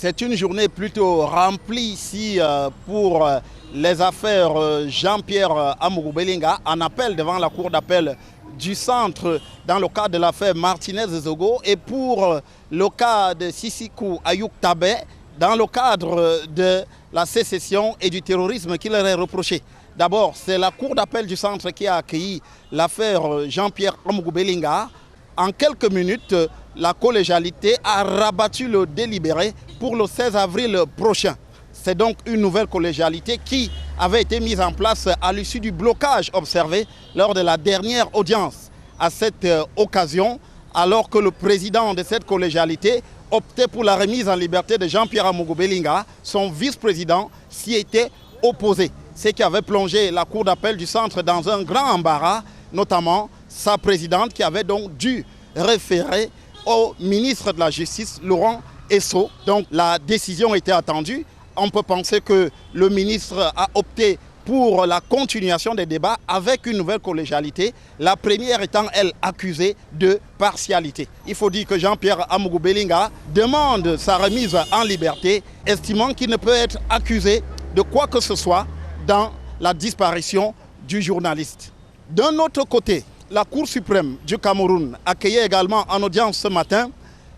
C'est une journée plutôt remplie ici pour les affaires Jean-Pierre Amougou Belinga en appel devant la cour d'appel du centre dans le cas de l'affaire Martinez-Zogo et pour le cas de Sissikou Ayouk Tabé dans le cadre de la sécession et du terrorisme qui leur est reproché. D'abord, c'est la cour d'appel du centre qui a accueilli l'affaire Jean-Pierre Amougou Belinga. En quelques minutes, la collégialité a rabattu le délibéré pour le 16 avril prochain. C'est donc une nouvelle collégialité qui avait été mise en place à l'issue du blocage observé lors de la dernière audience. À cette occasion, alors que le président de cette collégialité optait pour la remise en liberté de Jean-Pierre Amougou Belinga, son vice-président s'y était opposé. Ce qui avait plongé la cour d'appel du centre dans un grand embarras, notamment sa présidente qui avait donc dû référer au ministre de la Justice, Laurent Esso. Donc la décision était attendue. On peut penser que le ministre a opté pour la continuation des débats avec une nouvelle collégialité, la première étant, elle, accusée de partialité. Il faut dire que Jean-Pierre Amougou Belinga demande sa remise en liberté, estimant qu'il ne peut être accusé de quoi que ce soit dans la disparition du journaliste. D'un autre côté, la Cour suprême du Cameroun accueillait également en audience ce matin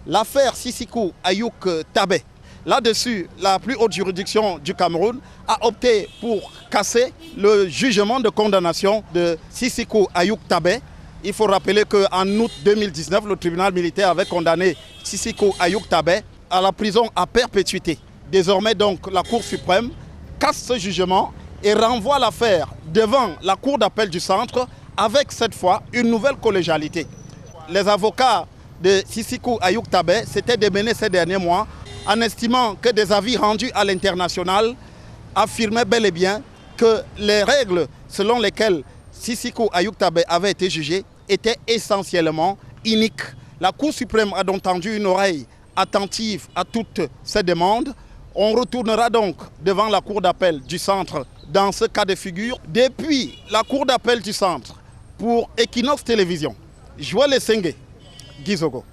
l'affaire Sissikou Ayouk Tabé. Là-dessus, la plus haute juridiction du Cameroun a opté pour casser le jugement de condamnation de Sissikou Ayouk Tabé. Il faut rappeler qu'en août 2019, le tribunal militaire avait condamné Sissikou Ayouk Tabé à la prison à perpétuité. Désormais, donc, la Cour suprême casse ce jugement et renvoie l'affaire devant la Cour d'appel du centre avec cette fois une nouvelle collégialité. Les avocats de Sissikou Ayouk Tabé s'étaient démenés ces derniers mois en estimant que des avis rendus à l'international affirmaient bel et bien que les règles selon lesquelles Sissikou Ayouk Tabé avait été jugé étaient essentiellement iniques. La Cour suprême a donc tendu une oreille attentive à toutes ces demandes. On retournera donc devant la Cour d'appel du centre dans ce cas de figure. Depuis la Cour d'appel du centre, pour Equinox Télévision, Joël Essengue, Gizogo.